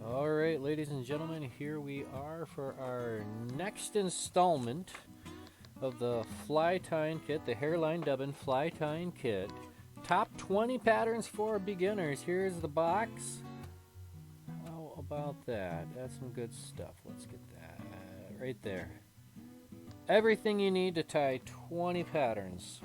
Alright, ladies and gentlemen, here we are for our next installment of the fly tying kit, the Hareline Dubbin fly tying kit. Top 20 patterns for beginners. Here's the box. How about that? That's some good stuff. Let's get that right there. Everything you need to tie 20 patterns.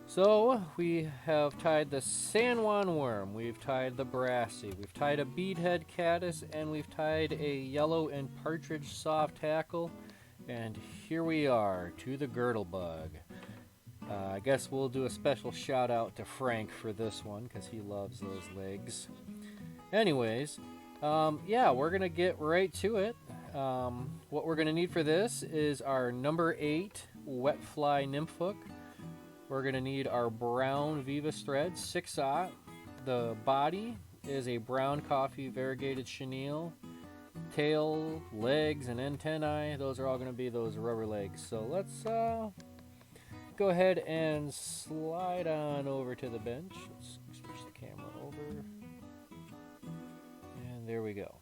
So we have tied the San Juan worm, we've tied the brassy, we've tied a beadhead caddis, and we've tied a yellow and partridge soft hackle. And here we are to the girdle bug. I guess we'll do a special shout out to Frank for this one because he loves those legs. Anyways, yeah, we're gonna get right to it. What we're gonna need for this is our number 8 wet fly nymph hook. We're going to need our brown Veevus thread, 6/0. The body is a brown coffee variegated chenille. Tail, legs, and antennae, those are all going to be those rubber legs. So let's go ahead and slide on over to the bench. Let's switch the camera over. And there we go.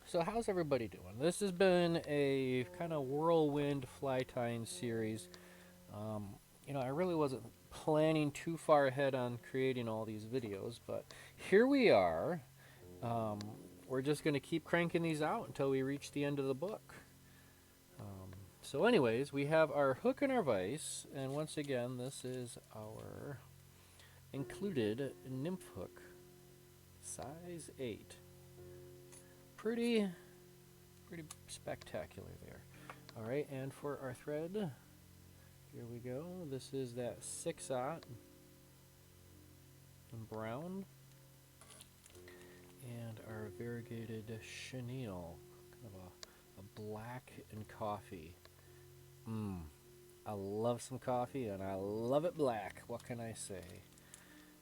So how's everybody doing? This has been a kind of whirlwind fly tying series. You know, I really wasn't planning too far ahead on creating all these videos, but here we are. We're just going to keep cranking these out until we reach the end of the book. So anyways, we have our hook and our vise, and once again, this is our included nymph hook, size 8. Pretty spectacular there. All right, and for our thread, here we go. This is that 6/0 in brown. And our variegated chenille, kind of a black and coffee. I love some coffee and I love it black. What can I say?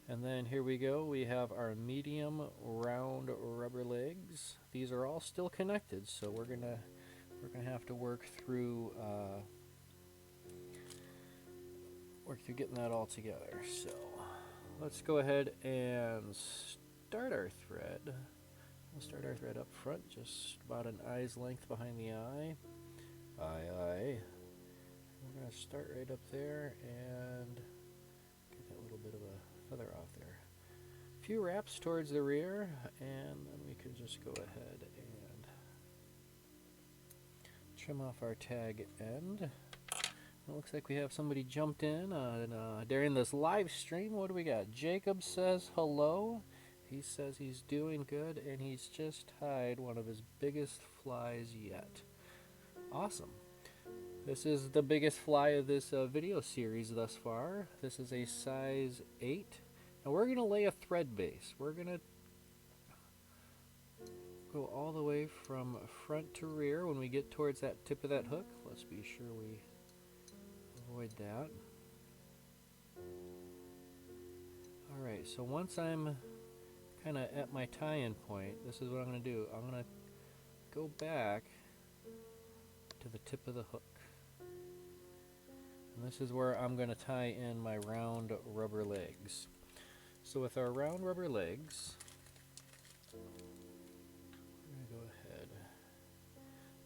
And then here we go. We have our medium round rubber legs. These are all still connected, so we're gonna have to work through getting that all together. So let's go ahead and start our thread. We'll start our thread up front, just about an eye's length behind the eye. Eye. We're going to start right up there and get that little bit of a feather off there. A few wraps towards the rear, and then we can just go ahead and trim off our tag end. It looks like we have somebody jumped in during this live stream. What do we got? Jacob says hello. He says he's doing good, and he's just tied one of his biggest flies yet. Awesome. This is the biggest fly of this video series thus far. This is a size 8. And we're going to lay a thread base. We're going to go all the way from front to rear when we get towards that tip of that hook. Let's be sure we avoid that. Alright, so once I'm kind of at my tie-in point, this is what I'm going to do. I'm going to go back to the tip of the hook. And this is where I'm going to tie in my round rubber legs. So with our round rubber legs, we're going to go ahead.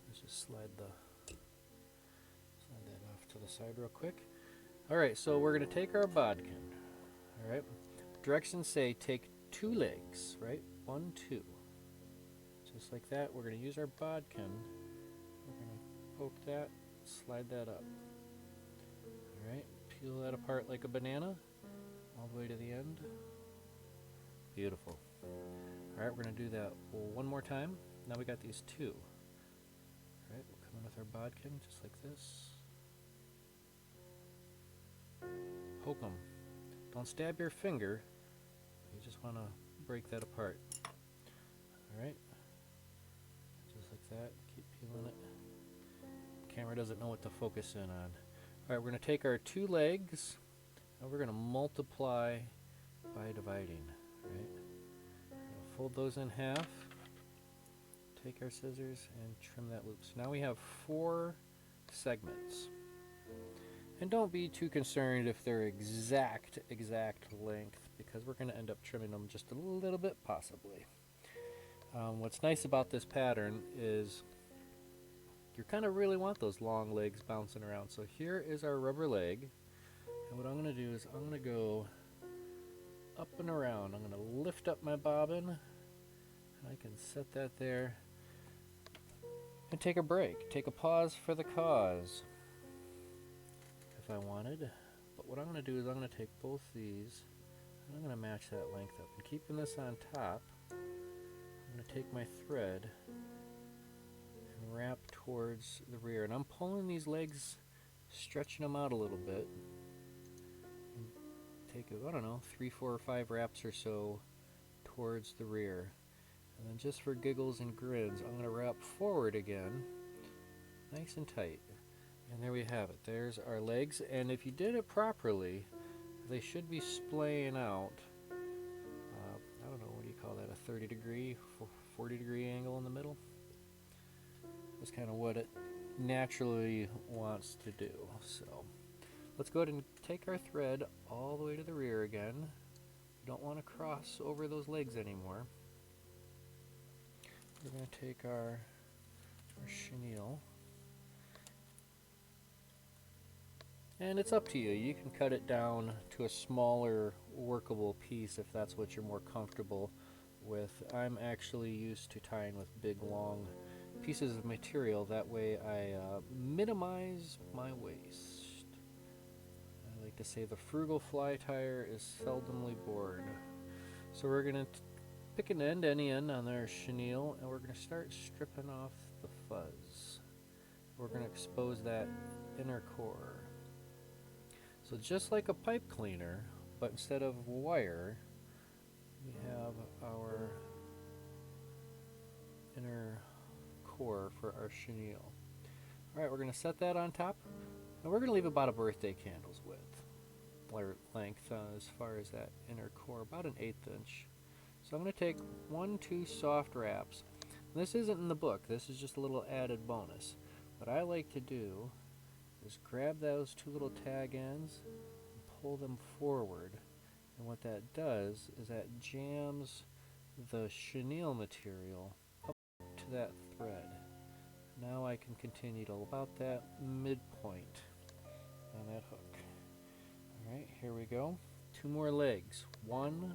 Let's just slide that off to the side real quick. Alright, so we're going to take our bodkin. Alright, directions say take 2 legs, right? 1, 2. Just like that. We're going to use our bodkin. We're going to poke that, slide that up. Alright, peel that apart like a banana, all the way to the end. Beautiful. Alright, we're going to do that one more time. Now we got these 2. Alright, we'll come in with our bodkin, just like this. Poke them. Don't stab your finger. You just want to break that apart. Alright. Just like that. Keep peeling it. Camera doesn't know what to focus in on. Alright, we're going to take our 2 legs and we're going to multiply by dividing. Right? We're going to fold those in half. Take our scissors and trim that loop. So now we have 4 segments. And don't be too concerned if they're exact length, because we're going to end up trimming them just a little bit, possibly. What's nice about this pattern is you kind of really want those long legs bouncing around. So here is our rubber leg, and what I'm going to do is I'm going to go up and around. I'm going to lift up my bobbin, and I can set that there and take a break, take a pause for the cause if I wanted. But what I'm going to do is I'm going to take both these and I'm going to match that length up. And keeping this on top, I'm going to take my thread and wrap towards the rear. And I'm pulling these legs, stretching them out a little bit. And take, I don't know, 3, 4, or 5 wraps or so towards the rear. And then just for giggles and grins, I'm going to wrap forward again, nice and tight. And there we have it. There's our legs. And if you did it properly, they should be splaying out. I don't know, what do you call that? A 30 degree, 40 degree angle in the middle? That's kind of what it naturally wants to do. So let's go ahead and take our thread all the way to the rear again. We don't want to cross over those legs anymore. We're going to take our chenille, and it's up to you. You can cut it down to a smaller workable piece if that's what you're more comfortable with. I'm actually used to tying with big long pieces of material. That way I minimize my waste. I like to say the frugal fly tyer is seldomly bored. So we're going to pick an end, any end on our chenille, and we're going to start stripping off the fuzz. We're going to expose that inner core. So just like a pipe cleaner, but instead of wire, we have our inner core for our chenille. Alright, we're going to set that on top, and we're going to leave about a birthday candle's width, or length as far as that inner core, about an 1/8 inch. So I'm going to take 1, 2 soft wraps. And this isn't in the book, this is just a little added bonus. What I like to do is grab those 2 little tag ends and pull them forward. And what that does is that jams the chenille material up to that thread. Now I can continue to about that midpoint on that hook. Alright, here we go. 2 more legs. 1,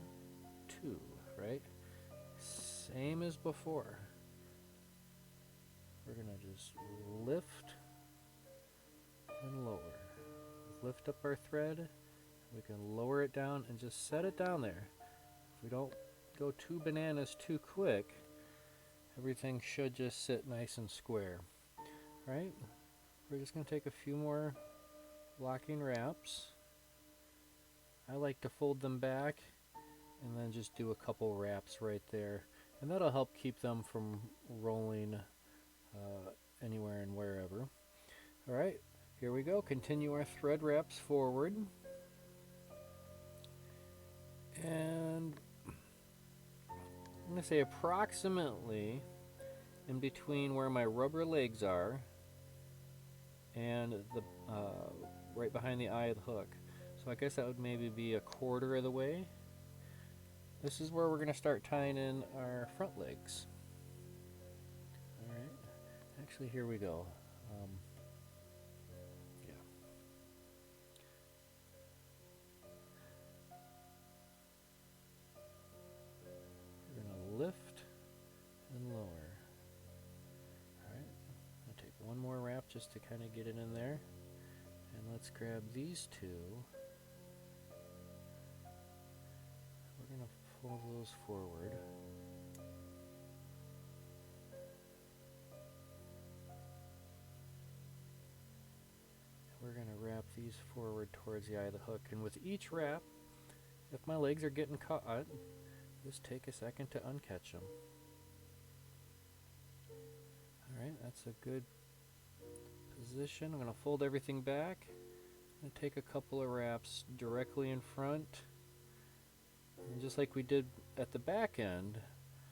2. Right? Same as before. We're going to just lift and lower. Lift up our thread. We can lower it down and just set it down there. If we don't go too bananas too quick, everything should just sit nice and square. Right? We're just going to take a few more locking wraps. I like to fold them back and then just do a couple wraps right there, and that'll help keep them from rolling anywhere and wherever. Alright, here we go. Continue our thread wraps forward, and I'm going to say approximately in between where my rubber legs are and the right behind the eye of the hook. So I guess that would maybe be 1/4 of the way. This is where we're going to start tying in our front legs. Alright, actually here we go. Yeah. We're going to lift and lower. Alright, I'll take 1 more wrap just to kind of get it in there. And let's grab these 2. We're going to pull those forward. We're going to wrap these forward towards the eye of the hook. And with each wrap, if my legs are getting caught, just take a second to uncatch them. Alright, that's a good position. I'm going to fold everything back and take a couple of wraps directly in front. And just like we did at the back end,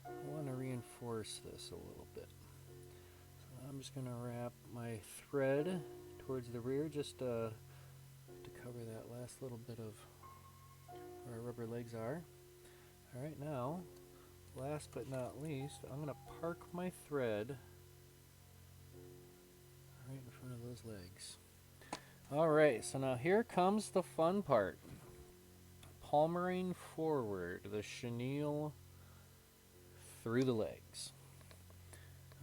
I want to reinforce this a little bit. So I'm just going to wrap my thread towards the rear just to cover that last little bit of where our rubber legs are. Alright, now last but not least, I'm going to park my thread right in front of those legs. Alright, so now here comes the fun part. Palmering forward, the chenille through the legs.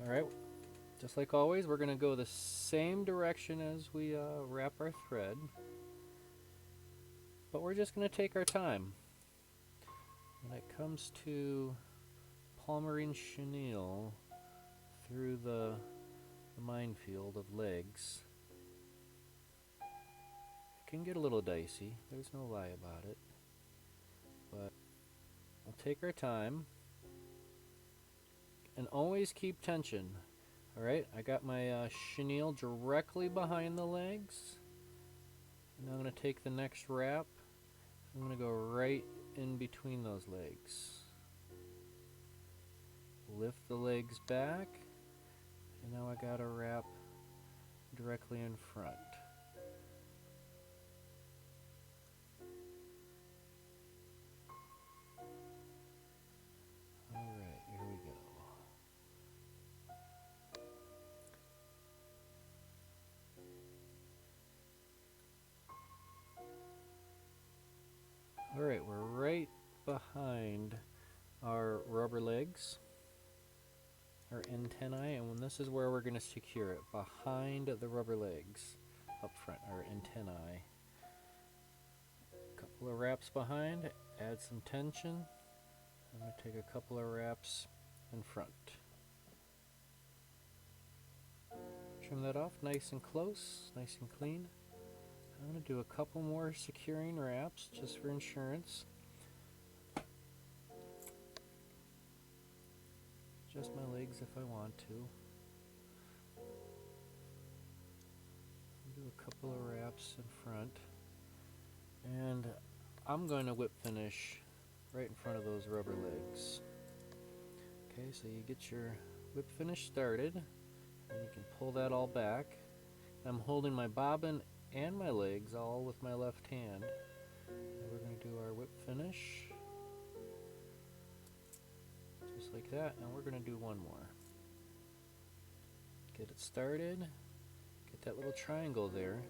Alright, just like always, we're going to go the same direction as we wrap our thread. But we're just going to take our time. When it comes to palmering chenille through the minefield of legs, it can get a little dicey. There's no lie about it. But we'll take our time and always keep tension. Alright, I got my chenille directly behind the legs. And I'm going to take the next wrap. I'm going to go right in between those legs. Lift the legs back. And now I got to wrap directly in front. Alright, here we go. Alright, we're right behind our rubber legs, our antennae, and this is where we're going to secure it, behind the rubber legs, up front, our antennae. Couple of wraps behind, add some tension. I'm going to take a couple of wraps in front. Trim that off nice and close, nice and clean. I'm going to do a couple more securing wraps just for insurance. Adjust my legs if I want to. Do a couple of wraps in front. And I'm going to whip finish right in front of those rubber legs. Okay, so you get your whip finish started, and you can pull that all back. I'm holding my bobbin and my legs all with my left hand. And we're going to do our whip finish just like that, and we're going to do one more. Get it started, get that little triangle there,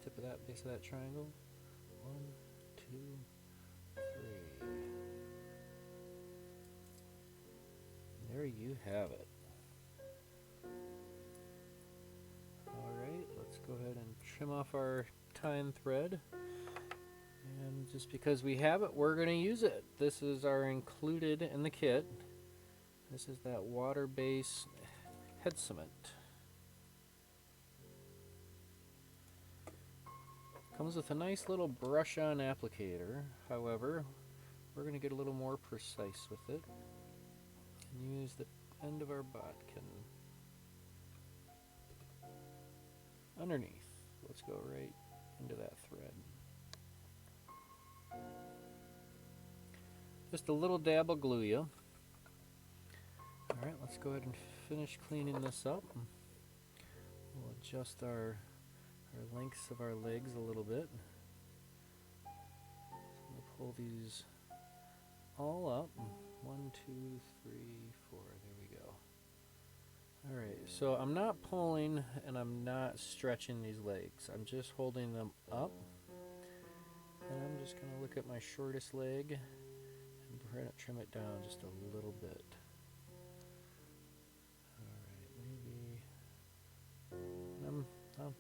tip of that, base of that triangle. 1, 2, 3. There you have it. Alright, let's go ahead and trim off our tying thread. And just because we have it, we're going to use it. This is our included in the kit. This is that water-based head cement. Comes with a nice little brush-on applicator. However, we're going to get a little more precise with it and use the end of our bodkin underneath. Let's go right into that thread. Just a little dab will glue you. Alright, let's go ahead and finish cleaning this up. We'll adjust our lengths of our legs a little bit. So we'll pull these all up. 1, 2, 3, 4. There we go. Alright, so I'm not pulling and I'm not stretching these legs. I'm just holding them up. And I'm just going to look at my shortest leg and try to trim it down just a little bit.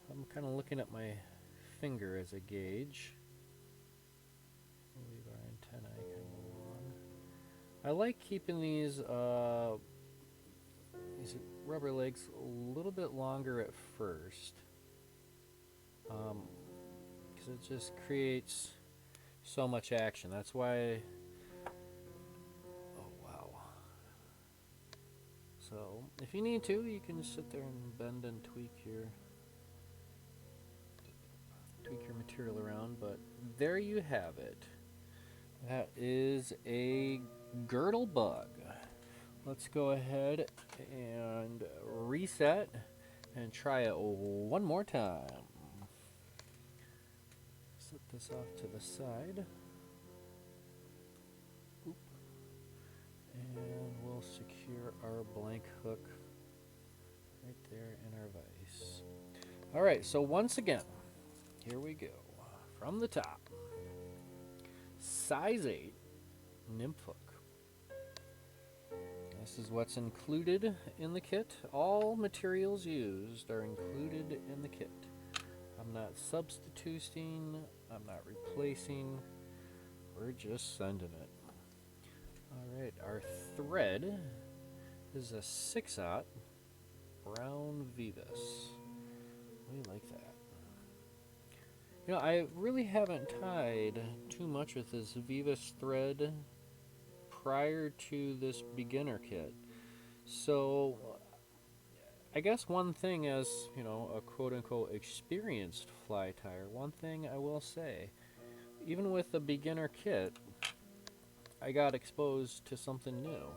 I'm kind of looking at my finger as a gauge. We'll leave our antennae kind of long. I like keeping these rubber legs a little bit longer at first, because it just creates so much action. That's why. Oh wow! So if you need to, you can just sit there and bend and tweak your material around, but there you have it. That is a girdle bug. Let's go ahead and reset and try it one more time. Set this off to the side. Oop. And our blank hook right there in our vise. All right, so once again, here we go. From the top, size 8 nymph hook. This is what's included in the kit. All materials used are included in the kit. I'm not substituting, I'm not replacing, we're just sending it. Alright, our thread is a 6/0 brown Veevus. We like that. You know, I really haven't tied too much with this Veevus thread prior to this beginner kit. So I guess one thing as, you know, a quote-unquote experienced fly tyer, one thing I will say, even with the beginner kit, I got exposed to something new.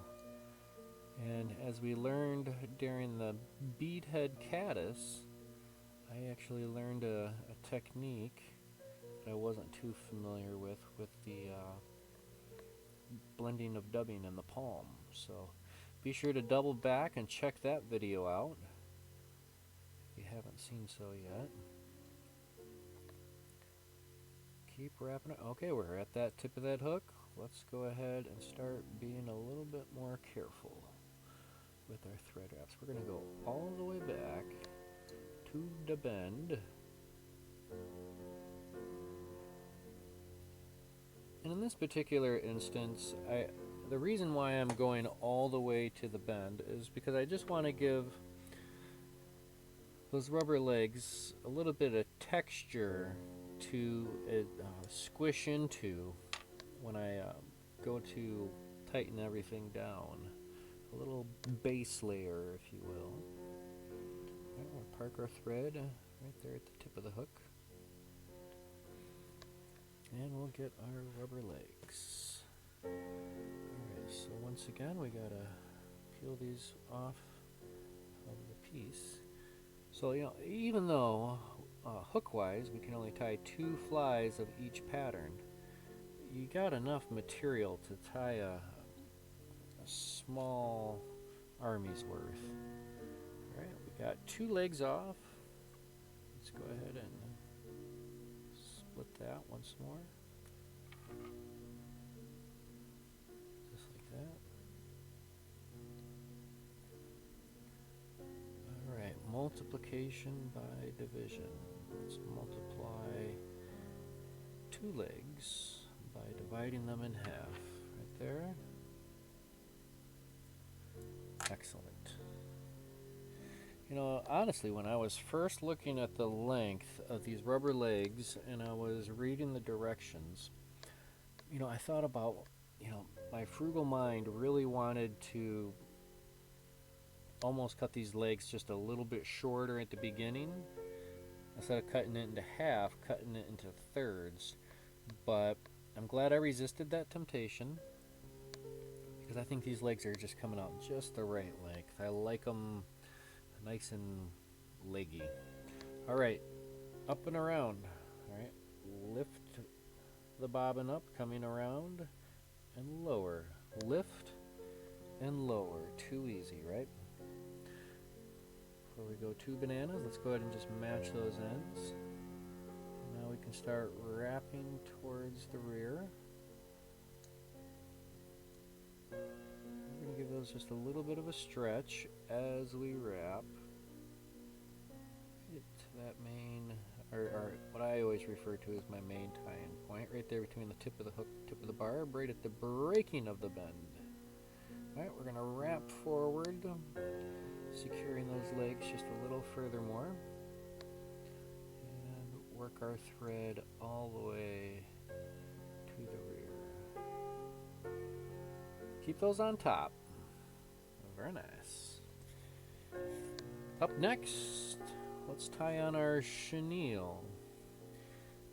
And as we learned during the beadhead caddis, I actually learned a technique that I wasn't too familiar with the blending of dubbing in the palm. So be sure to double back and check that video out if you haven't seen so yet. Keep wrapping it. Okay, we're at that tip of that hook. Let's go ahead and start being a little bit more careful with our thread wraps. We're going to go all the way back to the bend. And in this particular instance, the reason why I'm going all the way to the bend is because I just want to give those rubber legs a little bit of texture to squish into when I go to tighten everything down. A little base layer, if you will. Right, we'll park our thread right there at the tip of the hook. And we'll get our rubber legs. Alright, so once again we gotta peel these off of the piece. So, you know, even though hook-wise we can only tie 2 flies of each pattern, you got enough material to tie a small army's worth. Alright, we got 2 legs off. Let's go ahead and split that once more. Just like that. Alright, multiplication by division. Let's multiply 2 legs by dividing them in half. Right there. Excellent. You know, honestly, when I was first looking at the length of these rubber legs and I was reading the directions, you know, I thought about, you know, my frugal mind really wanted to almost cut these legs just a little bit shorter at the beginning. Instead of cutting it into half, cutting it into thirds. But I'm glad I resisted that temptation, because I think these legs are just coming out just the right length. I like them nice and leggy. Alright, up and around. Alright, lift the bobbin up, coming around, and lower. Lift and lower. Too easy, right? Before we go 2 bananas, let's go ahead and just match those ends. And now we can start wrapping towards the rear. We're going to give those just a little bit of a stretch as we wrap. Get to that main, or what I always refer to as my main tie-in point, right there between the tip of the hook, tip of the barb, right at the breaking of the bend. Alright, we're going to wrap forward, securing those legs just a little further more, and work our thread all the way to the rear. Keep those on top. Very nice. Up next, let's tie on our chenille.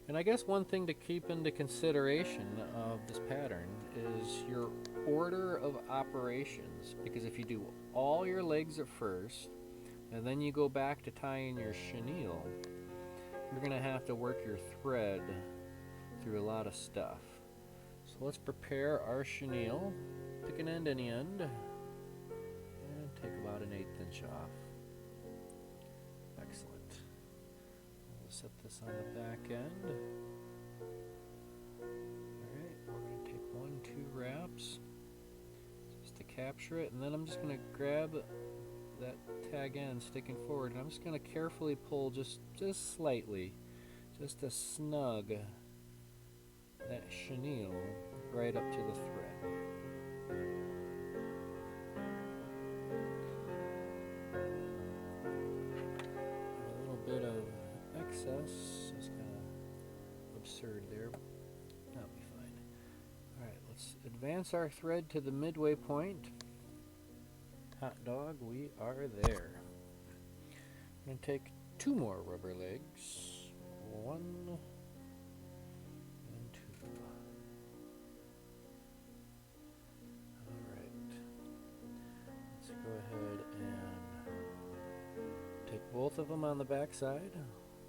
And I guess one thing to keep into consideration of this pattern is your order of operations, because if you do all your legs at first and then you go back to tying your chenille, you're going to have to work your thread through a lot of stuff. So let's prepare our chenille. Pick an end, any end, and take about an 1/8 inch off. Excellent. We'll set this on the back end. Alright, we're going to take 1-2 wraps just to capture it, and then I'm just going to grab that tag end sticking forward, and I'm just going to carefully pull just slightly, just to snug that chenille right up to the thread. A little bit of excess is kind of absurd there, but that'll be fine. Alright, let's advance our thread to the midway point. Hot dog, we are there. I'm going to take 2 more rubber legs. 1 and 2. Alright. Let's go ahead and take both of them on the back side,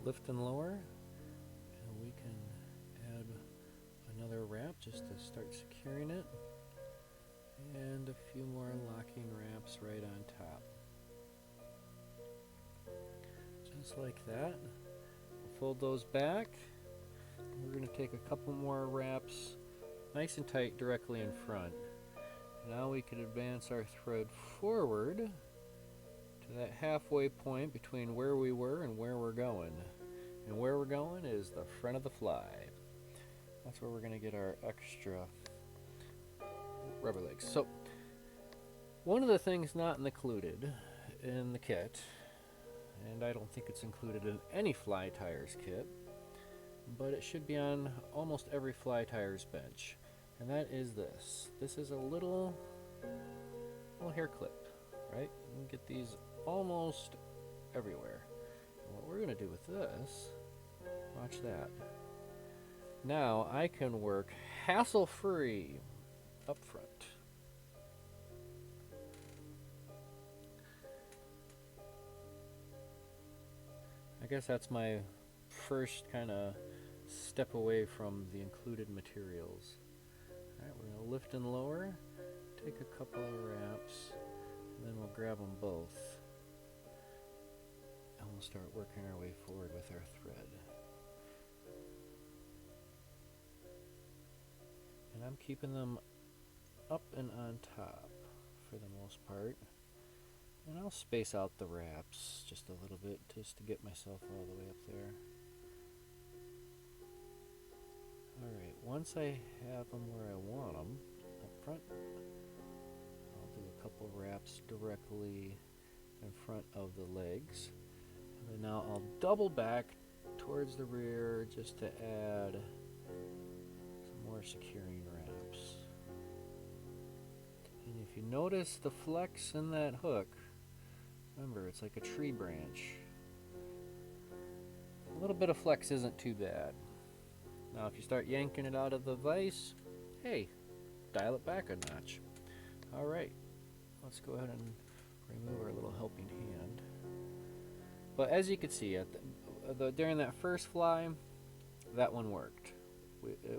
lift and lower, and we can add another wrap just to start securing it. And a few more locking wraps right on top. Just like that. We'll fold those back. We're going to take a couple more wraps nice and tight directly in front. Now we can advance our thread forward to that halfway point between where we were and where we're going. And where we're going is the front of the fly. That's where we're going to get our extra rubber legs. So, one of the things not included in the kit, and I don't think it's included in any fly tyers kit, but it should be on almost every fly tyers bench, and that is this. This is a little hair clip, right? You can get these almost everywhere. And what we're going to do with this, watch that. Now I can work hassle-free up front. I guess that's my first kind of step away from the included materials. Alright, we're going to lift and lower, take a couple of wraps, and then we'll grab them both. And we'll start working our way forward with our thread. And I'm keeping them up and on top for the most part. And I'll space out the wraps just a little bit just to get myself all the way up there. Alright, once I have them where I want them up front, I'll do a couple wraps directly in front of the legs. And then now I'll double back towards the rear just to add some more securing wraps. And if you notice the flex in that hook, remember, it's like a tree branch. A little bit of flex isn't too bad. Now if you start yanking it out of the vise, hey, dial it back a notch. Alright, let's go ahead and remove our little helping hand. But as you can see, during that first fly, that one worked.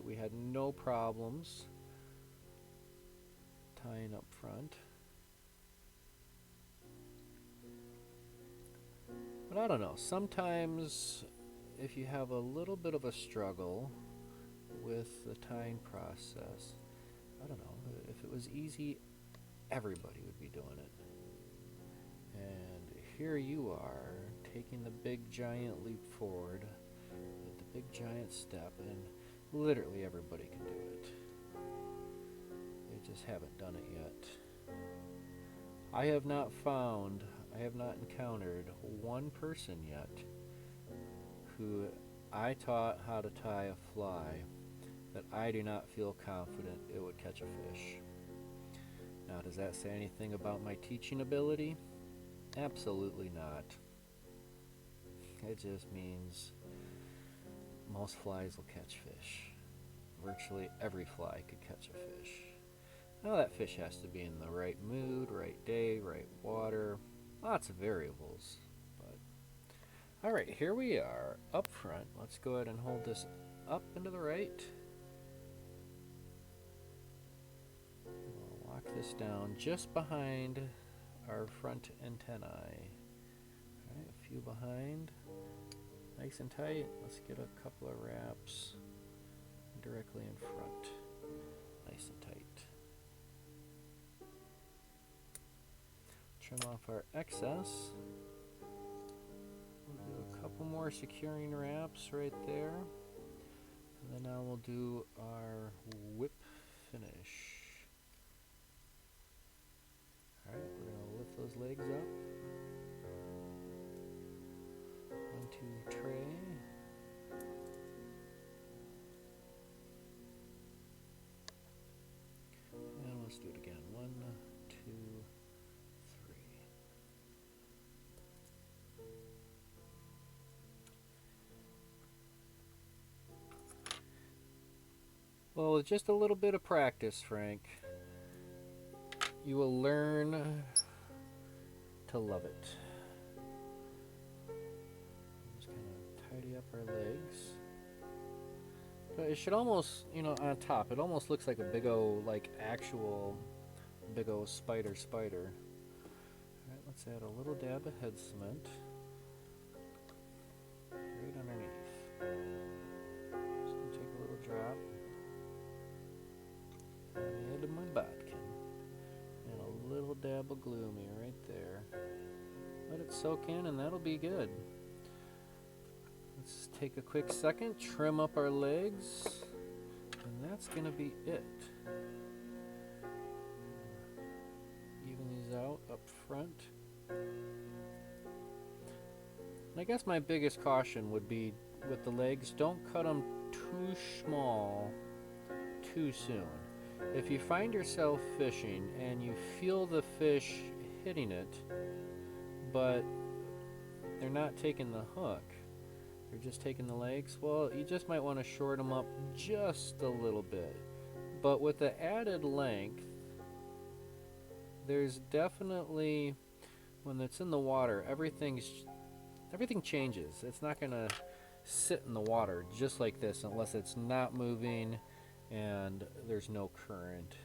We had no problems tying up front. But I don't know, sometimes if you have a little bit of a struggle with the tying process, I don't know, if it was easy, everybody would be doing it. And here you are, taking the big giant leap forward, the big giant step, and literally everybody can do it. They just haven't done it yet. I have not encountered one person yet who I taught how to tie a fly that I do not feel confident it would catch a fish. Now, does that say anything about my teaching ability? Absolutely not. It just means most flies will catch fish. Virtually every fly could catch a fish. Now that fish has to be in the right mood, right day, right water. Lots of variables. But alright, here we are up front. Let's go ahead and hold this up and to the right. We'll lock this down just behind our front antennae. Alright, a few behind. Nice and tight. Let's get a couple of wraps directly in front. Nice and tight. Trim off our excess. We'll do a couple more securing wraps right there. And then now we'll do our whip finish. Alright, we're going to lift those legs up. Onto tray. And let's do it again. 1, 2, 3. Well, with just a little bit of practice, Frank, you will learn to love it. Just kind of tidy up our legs. But it should almost, you know, on top, it almost looks like a big O, like actual big O spider. Alright, let's add a little dab of head cement right underneath. Just gonna take a little drop on the end of my bodkin and a little dab of gloomy right there. Let it soak in and that'll be good. Let's take a quick second, trim up our legs, and that's gonna be it. Even these out up front. And I guess my biggest caution would be with the legs, don't cut them too small too soon. If you find yourself fishing and you feel the fish hitting it, but they're not taking the hook, they're just taking the legs, well, you just might want to short them up just a little bit. But with the added length, there's definitely, when it's in the water, everything changes. It's not going to sit in the water just like this unless it's not moving and there's no current.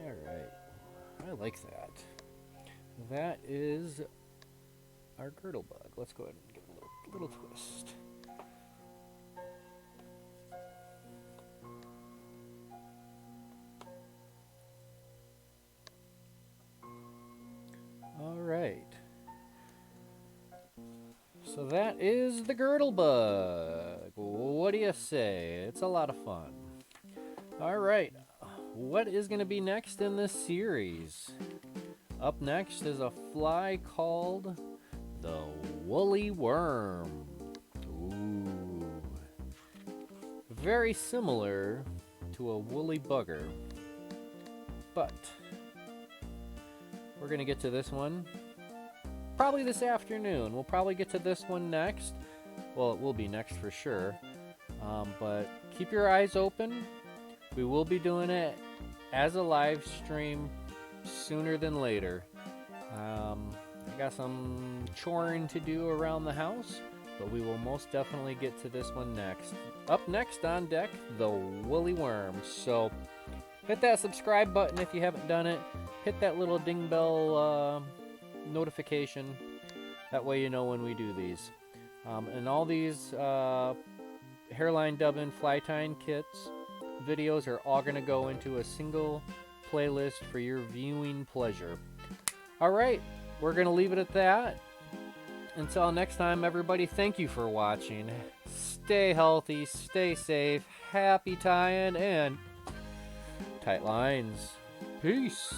Alright, I like that. That is our girdle bug. Let's go ahead and give it a little twist. Alright. So that is the girdle bug. What do you say? It's a lot of fun. Alright. What is going to be next in this series? Up next is a fly called the woolly worm. Ooh. Very similar to a woolly bugger. But we're going to get to this one probably this afternoon. We'll probably get to this one next. Well, it will be next for sure. But keep your eyes open. We will be doing it as a live stream sooner than later. I got some choring to do around the house, but we will most definitely get to this one next. Up next on deck, the woolly worm. So hit that subscribe button if you haven't done it. Hit that little ding bell notification. That way you know when we do these. And all these Hareline Dubbin fly tying kits videos are all going to go into a single playlist for your viewing pleasure. Alright, we're going to leave it at that. Until next time, everybody, thank you for watching. Stay healthy, stay safe, happy tying, and tight lines. Peace.